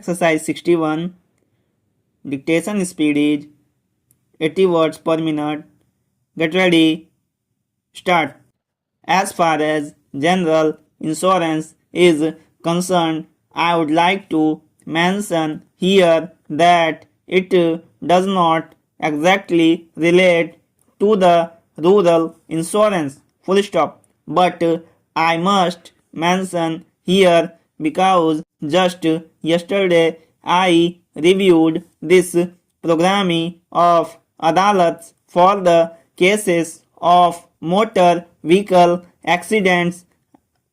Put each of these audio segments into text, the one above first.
Exercise 61. Dictation speed is 80 words per minute. Get ready. Start. As far as general insurance is concerned, I would like to mention here that it does not exactly relate to the rural insurance, full stop. But I must mention here because just yesterday I reviewed this programme of adalats for the cases of motor vehicle accidents.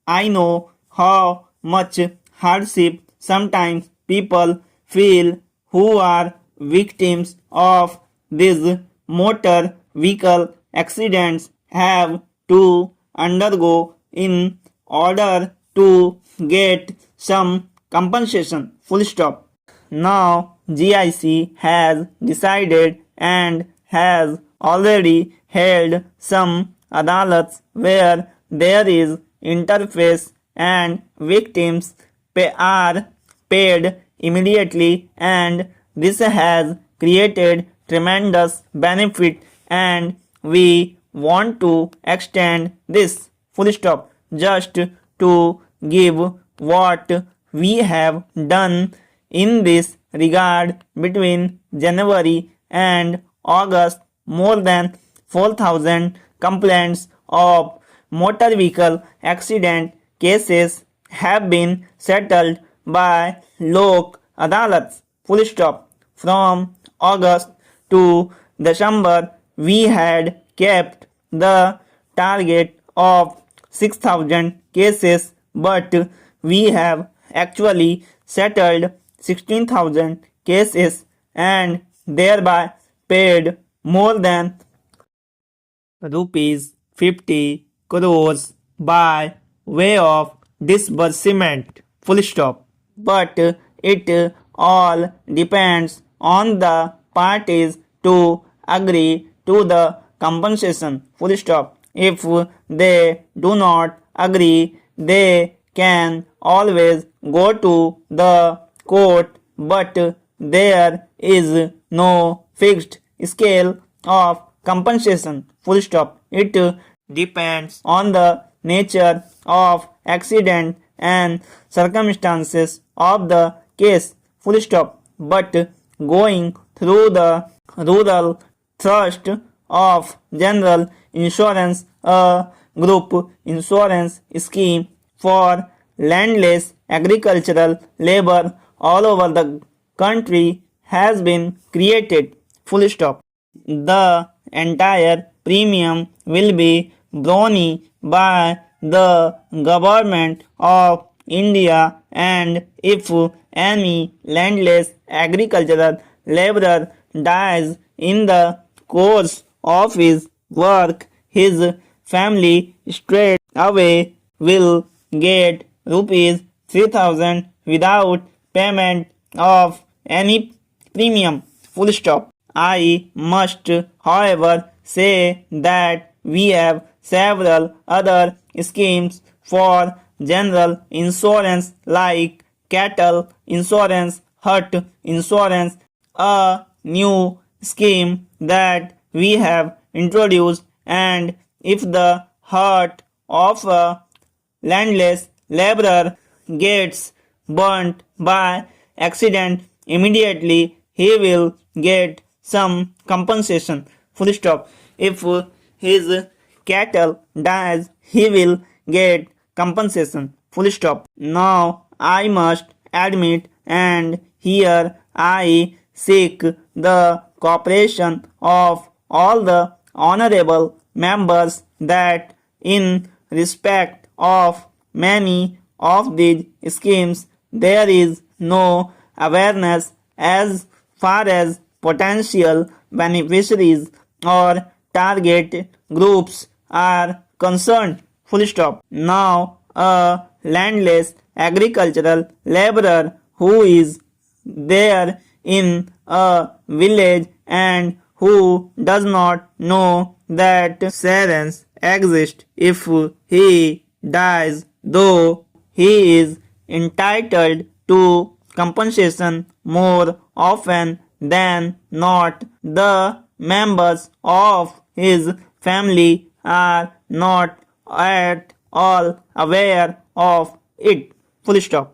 I know how much hardship sometimes people feel who are victims of these motor vehicle accidents have to undergo in order to get some compensation, full stop. Now GIC has decided and has already held some adalats where there is interface and victims are paid immediately, and this has created tremendous benefit and we want to extend this, full stop, just to give what we have done in this regard between January and August. More than 4,000 complaints of motor vehicle accident cases have been settled by Lok Adalats, full stop. From August to December, we had kept the target of 6,000 cases, but we have actually settled 16,000 cases and thereby paid more than rupees 50 crores by way of disbursement, full stop. But it all depends on the parties to agree to the compensation, full stop. If they do not agree, they can always go to the court, but there is no fixed scale of compensation, full stop. It depends on the nature of accident and circumstances of the case, full stop. But going through the rural trust of general insurance, a group insurance scheme for landless agricultural labor all over the country has been created, full stop. The entire premium will be borne by the government of India, and if any landless agricultural laborer dies in the course of his work, his family straight away will get rupees 3,000 without payment of any premium, full stop. I must, however, say that we have several other schemes for general insurance like cattle insurance, hut insurance, a new scheme that we have introduced, and if the hut of a landless laborer gets burnt by accident, immediately he will get some compensation, full stop. If his cattle dies, he will get compensation, full stop. Now I must admit, and here I seek the cooperation of all the honorable members, that in respect of many of these schemes there is no awareness as far as potential beneficiaries or target groups are concerned, full stop. Now a landless agricultural laborer who is there in a village and who does not know that insurance exists, if he dies, though he is entitled to compensation more often than not. The members of his family are not at all aware of it. Full stop.